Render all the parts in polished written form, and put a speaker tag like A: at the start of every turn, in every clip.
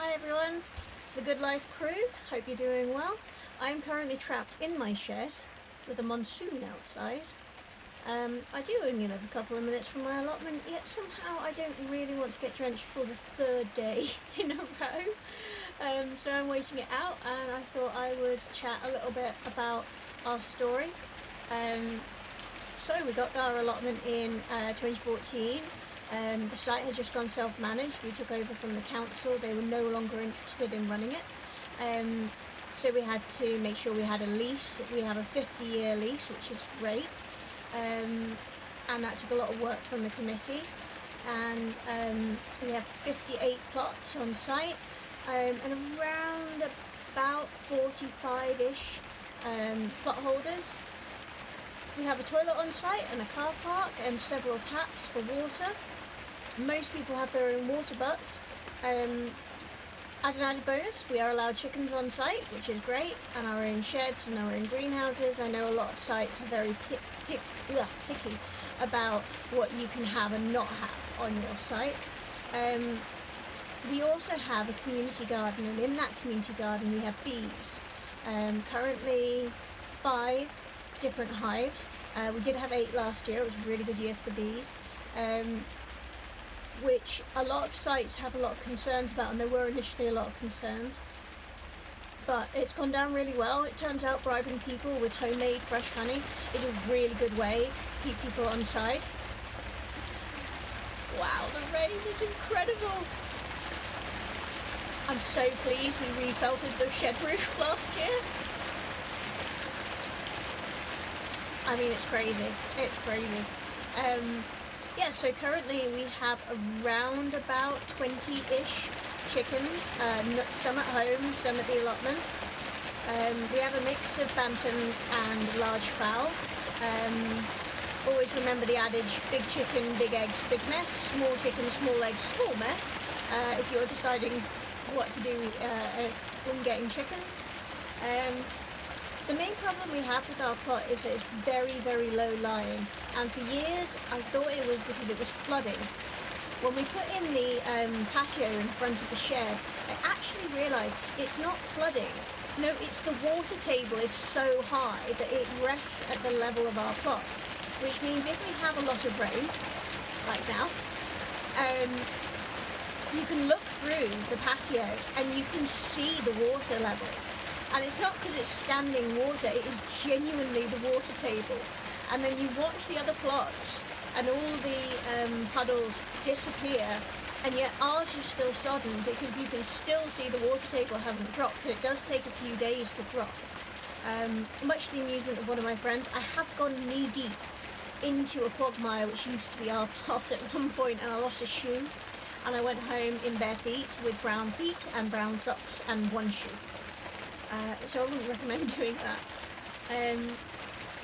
A: Hi everyone, it's the Good Life crew. Hope you're doing well. I'm currently trapped in my shed with a monsoon outside. I do only live a couple of minutes from my allotment, yet somehow I don't really want to get drenched for the third day in a row. So I'm waiting it out, and I thought I would chat a little bit about our story. So we got our allotment in 2014. The site had just gone self-managed. We took over from the council. They were no longer interested in running it. So we had to make sure we had a lease. We have a 50-year lease, which is great. And that took a lot of work from the committee. And we have 58 plots on site, and around about 45-ish plot holders. We have a toilet on site and a car park and several taps for water. Most people have their own water butts. As an added bonus, we are allowed chickens on site, which is great, and our own sheds and our own greenhouses. I know a lot of sites are very picky about what you can have and not have on your site. We also have a community garden, and in that community garden we have bees. Currently 5 different hives. We did have 8 last year. It was a really good year for the bees, which a lot of sites have a lot of concerns about, and there were initially a lot of concerns, but it's gone down really well. It turns out bribing people with homemade fresh honey is a really good way to keep people on side. Wow, the rain is incredible. I'm so pleased we refelted the shed roof last year. I mean, it's crazy. It's crazy. Yeah, so currently we have around about 20-ish chickens, some at home, some at the allotment. We have a mix of bantams and large fowl. Always remember the adage, big chicken, big eggs, big mess, small chicken, small eggs, small mess, if you're deciding what to do when getting chickens. The main problem we have with our plot is that it's very, very low lying, and for years I thought it was because it was flooding. When we put in the patio in front of the shed, I actually realised it's not flooding. No, it's the water table is so high that it rests at the level of our plot, which means if we have a lot of rain, like now, you can look through the patio and you can see the water level. And it's not because it's standing water, it is genuinely the water table. And then you watch the other plots and all the puddles disappear, and yet ours is still sodden because you can still see the water table hasn't dropped, and it does take a few days to drop. Much to the amusement of one of my friends, I have gone knee deep into a quagmire which used to be our plot at one point, and I lost a shoe, and I went home in bare feet with brown feet and brown socks and 1 shoe. So I wouldn't recommend doing that.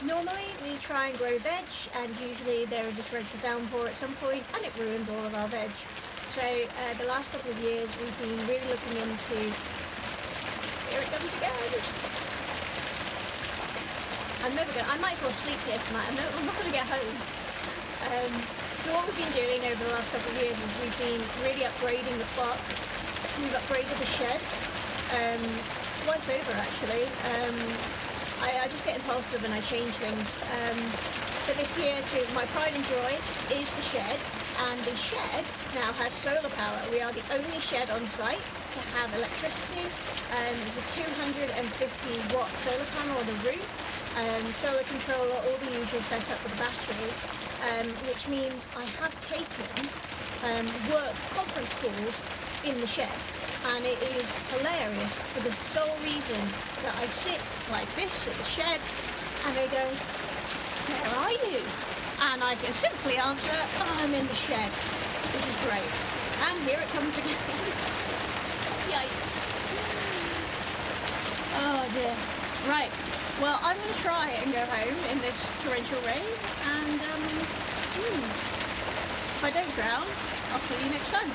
A: Normally we try and grow veg, and usually there is a torrential downpour at some point and it ruins all of our veg. So the last couple of years we've been really looking into... Here it comes again! I might as well sleep here tonight. I'm not going to get home. So what we've been doing over the last couple of years is we've been really upgrading the plot. We've upgraded the shed. Twice over actually. I just get impulsive and I change things. But this year, to my pride and joy, is the shed, and the shed now has solar power. We are the only shed on site to have electricity. There's a 250-watt solar panel on the roof, solar controller, all the usual setup with the battery, which means I have taken work conference calls in the shed. And it is hilarious for the sole reason that I sit like this at the shed and they go, "Where are you?" And I can simply answer, "Oh, I'm in the shed," which is great. And here it comes again. Yikes. Oh dear. Right, well, I'm going to try and go home in this torrential rain, and if I don't drown, I'll see you next time.